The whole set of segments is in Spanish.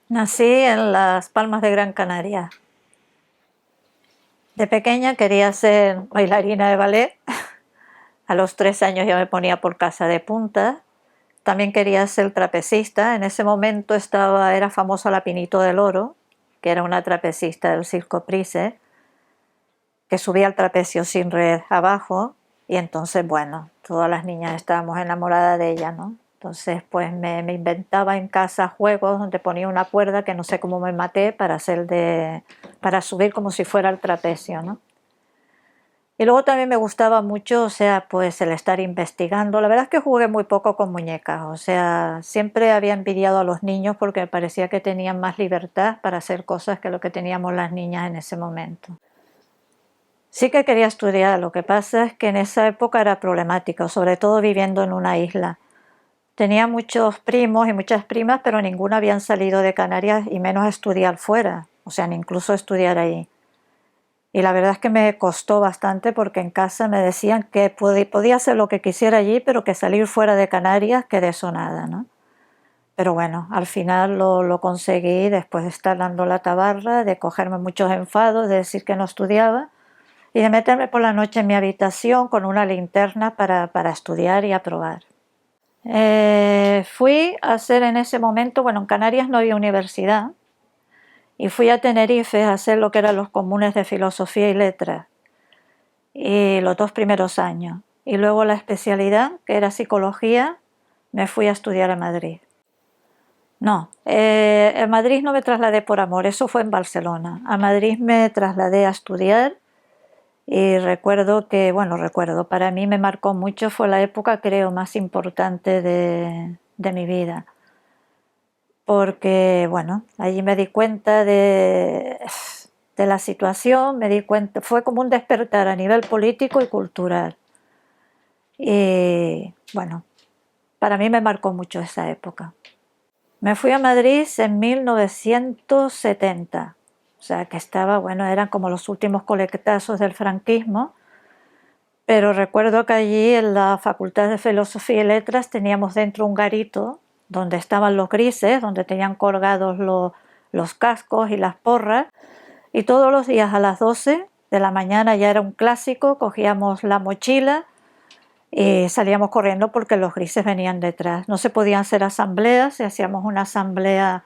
Nací en Las Palmas de Gran Canaria. De pequeña quería ser bailarina de ballet. A los 3 años ya me ponía por casa de punta. También quería ser trapecista. En ese momento era famosa la Pinito del Oro, que era una trapecista del Circo Price, que subía al trapecio sin red abajo. Y entonces, bueno, todas las niñas estábamos enamoradas de ella, ¿no? Entonces, pues me inventaba en casa juegos donde ponía una cuerda que no sé cómo me maté para subir como si fuera el trapecio, ¿no? Y luego también me gustaba mucho, o sea, pues el estar investigando. La verdad es que jugué muy poco con muñecas, o sea, siempre había envidiado a los niños porque me parecía que tenían más libertad para hacer cosas que lo que teníamos las niñas en ese momento. Sí que quería estudiar, lo que pasa es que en esa época era problemático, sobre todo viviendo en una isla. Tenía muchos primos y muchas primas, pero ninguno habían salido de Canarias y menos a estudiar fuera, o sea, ni incluso estudiar ahí. Y la verdad es que me costó bastante porque en casa me decían que podía hacer lo que quisiera allí, pero que salir fuera de Canarias, que de eso nada, ¿no? Pero bueno, al final lo conseguí después de estar dando la tabarra, de cogerme muchos enfados, de decir que no estudiaba y de meterme por la noche en mi habitación con una linterna para estudiar y aprobar. Fui a hacer en ese momento, bueno, en Canarias no había universidad, y fui a Tenerife a hacer lo que eran los comunes de filosofía y letras, y los 2 primeros años. Y luego la especialidad, que era psicología, me fui a estudiar a Madrid. No, en Madrid no me trasladé por amor, eso fue en Barcelona. A Madrid me trasladé a estudiar y recuerdo, para mí me marcó mucho, fue la época creo más importante de mi vida. Porque, bueno, allí me di cuenta de la situación, me di cuenta, fue como un despertar a nivel político y cultural. Y, bueno, para mí me marcó mucho esa época. Me fui a Madrid en 1970, o sea que eran como los últimos coletazos del franquismo, pero recuerdo que allí en la Facultad de Filosofía y Letras teníamos dentro un garito donde estaban los grises, donde tenían colgados los cascos y las porras, y todos los días a las 12 de la mañana, ya era un clásico, cogíamos la mochila y salíamos corriendo porque los grises venían detrás. No se podían hacer asambleas, si hacíamos una asamblea,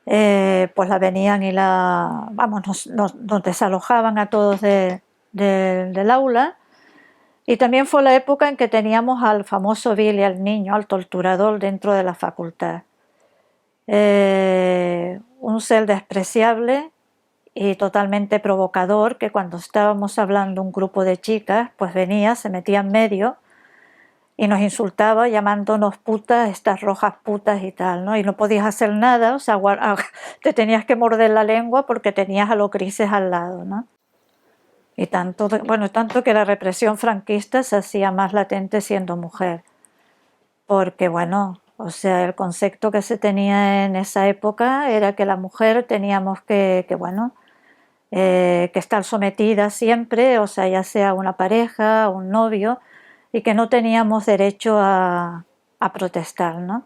pues la venían y nos desalojaban a todos del aula. Y también fue la época en que teníamos al famoso Billy, al niño, al torturador dentro de la facultad. Un ser despreciable y totalmente provocador, que cuando estábamos hablando un grupo de chicas, pues venía, se metía en medio y nos insultaba llamándonos putas, estas rojas putas y tal, ¿no? Y no podías hacer nada, o sea, te tenías que morder la lengua porque tenías a los grises al lado, ¿no? Y tanto que la represión franquista se hacía más latente siendo mujer, porque bueno, o sea, el concepto que se tenía en esa época era que la mujer teníamos que estar sometida siempre, o sea, ya sea una pareja, un novio, y que no teníamos derecho a protestar, ¿no?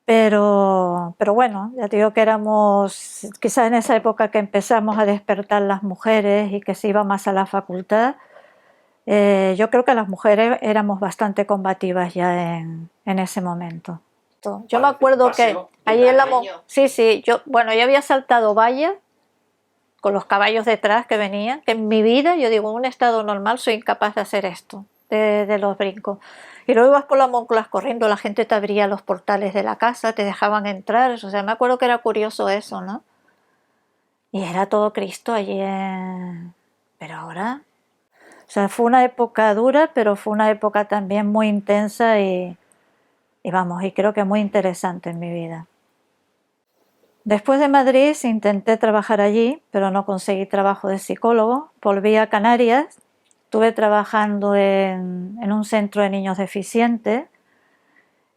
Pero bueno, ya te digo que éramos, quizás en esa época que empezamos a despertar las mujeres y que se iba más a la facultad, yo creo que las mujeres éramos bastante combativas ya en ese momento. Yo me acuerdo que allí en sí, sí, yo había saltado vallas con los caballos detrás que venían, que en mi vida, yo digo, en un estado normal soy incapaz de hacer esto, de los brincos. Y luego ibas por la Moncloa corriendo, la gente te abría los portales de la casa, te dejaban entrar, o sea, me acuerdo que era curioso eso, ¿no? Y era todo Cristo allí Pero ahora, o sea, fue una época dura, pero fue una época también muy intensa y creo que muy interesante en mi vida. Después de Madrid intenté trabajar allí, pero no conseguí trabajo de psicólogo. Volví a Canarias, estuve trabajando en un centro de niños deficientes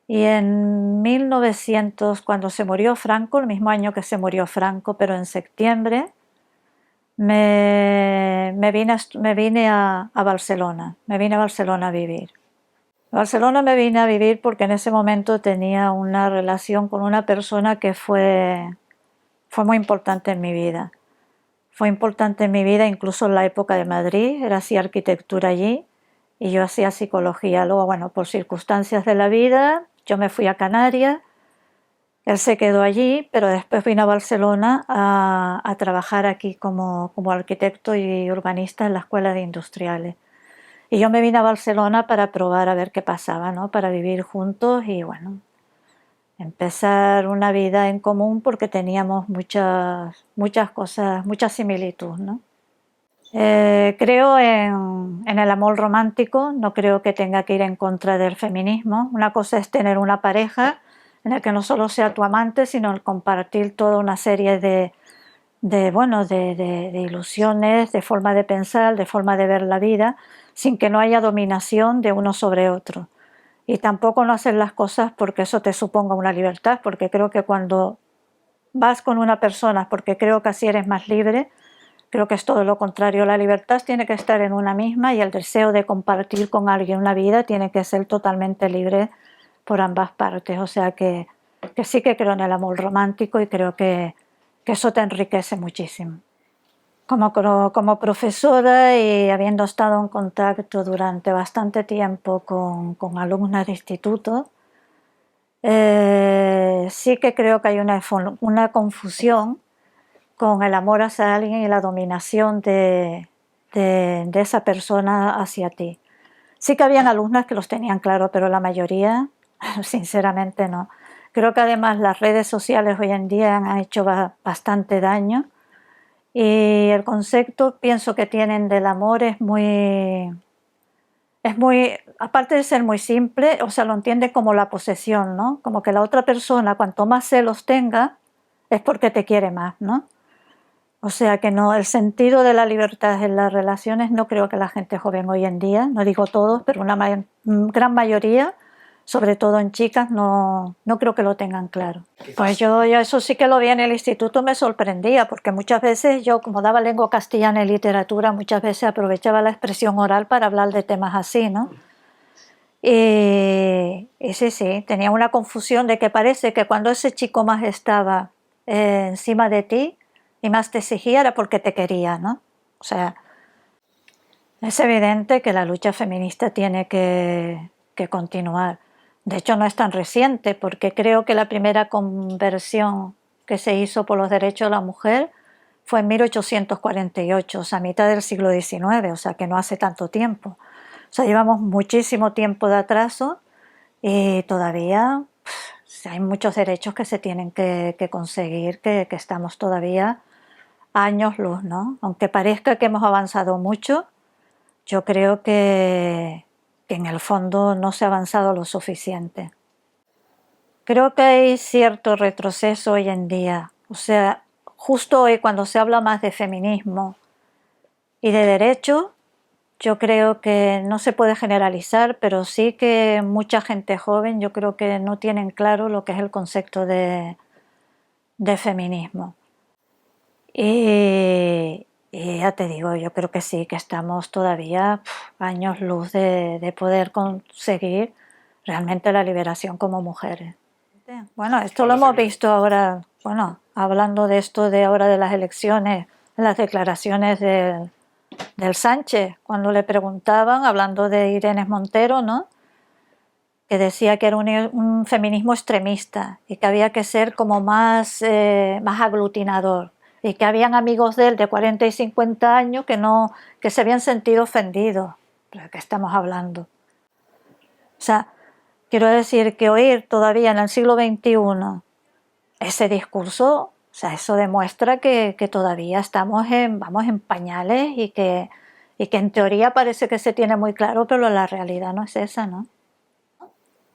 y en 1900, cuando se murió Franco, el mismo año que se murió Franco, pero en septiembre, me vine a Barcelona, me vine a Barcelona a vivir. Barcelona me vine a vivir porque en ese momento tenía una relación con una persona que fue muy importante en mi vida. Fue importante en mi vida incluso en la época de Madrid, él hacía arquitectura allí y yo hacía psicología. Luego, bueno, por circunstancias de la vida, yo me fui a Canarias, él se quedó allí, pero después vino a Barcelona a trabajar aquí como arquitecto y urbanista en la Escuela de Industriales. Y yo me vine a Barcelona para probar a ver qué pasaba, ¿no? Para vivir juntos y bueno, empezar una vida en común porque teníamos muchas cosas, mucha similitud, ¿no? Creo en el amor romántico, no creo que tenga que ir en contra del feminismo. Una cosa es tener una pareja en la que no solo sea tu amante, sino el compartir toda una serie de ilusiones, de forma de pensar, de forma de ver la vida, sin que no haya dominación de uno sobre otro. Y tampoco no hacer las cosas porque eso te suponga una libertad, porque creo que cuando vas con una persona, porque creo que así eres más libre, creo que es todo lo contrario. La libertad tiene que estar en una misma y el deseo de compartir con alguien una vida tiene que ser totalmente libre por ambas partes. O sea que sí que creo en el amor romántico y creo que eso te enriquece muchísimo. Como profesora y habiendo estado en contacto durante bastante tiempo con alumnas de instituto, sí que creo que hay una confusión con el amor hacia alguien y la dominación de esa persona hacia ti. Sí que habían alumnas que los tenían claro, pero la mayoría, sinceramente, no. Creo que además las redes sociales hoy en día han hecho bastante daño y el concepto, pienso, que tienen del amor aparte de ser muy simple, o sea, lo entiende como la posesión, ¿no? Como que la otra persona, cuanto más celos tenga, es porque te quiere más, ¿no? O sea que no, el sentido de la libertad en las relaciones no creo que la gente joven hoy en día, no digo todos, pero una gran mayoría, sobre todo en chicas, no creo que lo tengan claro. Pues yo eso sí que lo vi en el instituto, me sorprendía, porque muchas veces yo, como daba lengua castellana y literatura, muchas veces aprovechaba la expresión oral para hablar de temas así, ¿no? Y sí, tenía una confusión de que parece que cuando ese chico más estaba encima de ti y más te exigía era porque te quería, ¿no? O sea, es evidente que la lucha feminista tiene que continuar. De hecho, no es tan reciente, porque creo que la primera conversión que se hizo por los derechos de la mujer fue en 1848, o sea, a mitad del siglo XIX, o sea, que no hace tanto tiempo. O sea, llevamos muchísimo tiempo de atraso y todavía hay muchos derechos que se tienen que conseguir, que estamos todavía a años luz, ¿no? Aunque parezca que hemos avanzado mucho, yo creo que en el fondo no se ha avanzado lo suficiente. Creo que hay cierto retroceso hoy en día. O sea, justo hoy cuando se habla más de feminismo y de derecho, yo creo que no se puede generalizar, pero sí que mucha gente joven yo creo que no tienen claro lo que es el concepto de feminismo. Y ya te digo, yo creo que sí, que estamos todavía años luz de poder conseguir realmente la liberación como mujeres. Bueno, esto lo hemos visto ahora, bueno, hablando de esto de ahora de las elecciones, las declaraciones del Sánchez, cuando le preguntaban, hablando de Irene Montero, ¿no? Que decía que era un feminismo extremista y que había que ser como más aglutinador. Y que habían amigos de él de 40 y 50 años que se habían sentido ofendidos. ¿De qué estamos hablando? O sea, quiero decir que oír todavía en el siglo XXI ese discurso, o sea, eso demuestra que todavía estamos en pañales y que en teoría parece que se tiene muy claro, pero la realidad no es esa, ¿no? O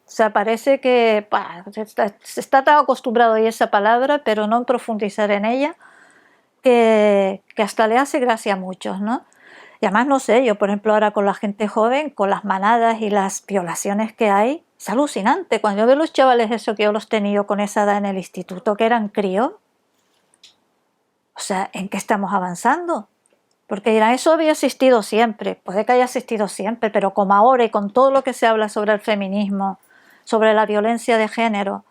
sea, parece que se está tan acostumbrado a oír esa palabra, pero no en profundizar en ella, que hasta le hace gracia a muchos, ¿no? Y además, no sé, yo por ejemplo ahora con la gente joven, con las manadas y las violaciones que hay, es alucinante. Cuando yo veo los chavales eso que yo los he tenido con esa edad en el instituto, que eran críos, o sea, ¿en qué estamos avanzando? Porque dirán, eso había existido siempre, puede que haya existido siempre, pero como ahora y con todo lo que se habla sobre el feminismo, sobre la violencia de género,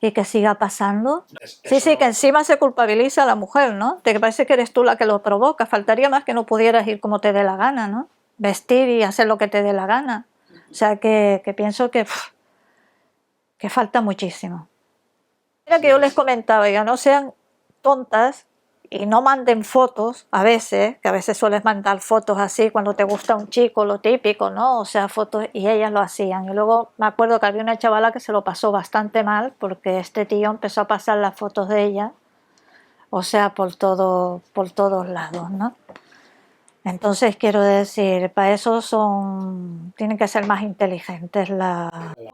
y que siga pasando. Sí, sí, que encima se culpabiliza a la mujer, ¿no? De que parece que eres tú la que lo provoca, faltaría más que no pudieras ir como te dé la gana, ¿no? Vestir y hacer lo que te dé la gana. O sea que pienso que falta muchísimo. Mira que yo les comentaba, ya no sean tontas y no manden fotos a veces, que a veces sueles mandar fotos así cuando te gusta un chico, lo típico, ¿no? O sea, fotos, y ellas lo hacían. Y luego me acuerdo que había una chavala que se lo pasó bastante mal porque este tío empezó a pasar las fotos de ella, o sea, por todos lados, ¿no? Entonces quiero decir, para eso tienen que ser más inteligentes.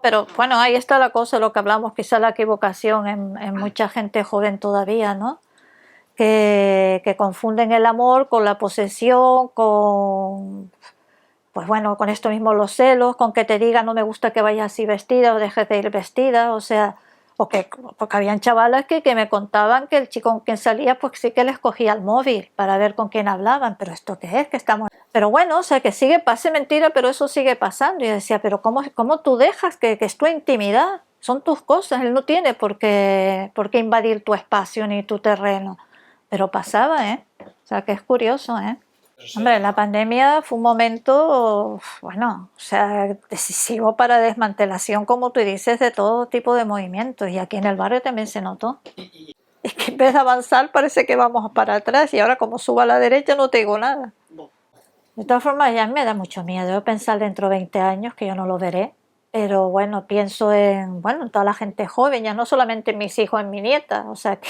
Pero bueno, ahí está la cosa, lo que hablamos, quizá la equivocación en mucha gente joven todavía, ¿no? Que confunden el amor con la posesión, pues bueno, con esto mismo los celos, con que te diga no me gusta que vayas así vestida o dejes de ir vestida, o sea, porque habían chavalas que me contaban que el chico con quien salía pues sí que les cogía el móvil para ver con quién hablaban, pero ¿esto qué es? Que estamos... Pero bueno, o sea, que pase mentira, pero eso sigue pasando. Y yo decía, pero ¿cómo tú dejas que es tu intimidad? Son tus cosas, él no tiene por qué invadir tu espacio ni tu terreno. Pero pasaba, ¿eh? O sea, que es curioso, ¿eh? Hombre, la pandemia fue un momento, bueno, o sea, decisivo para desmantelación, como tú dices, de todo tipo de movimientos. Y aquí en el barrio también se notó. Es que en vez de avanzar parece que vamos para atrás y ahora como subo a la derecha no te digo nada. De todas formas, ya me da mucho miedo. Yo pensar dentro de 20 años que yo no lo veré. Pero bueno, pienso en toda la gente joven, ya no solamente en mis hijos, en mi nieta. O sea, que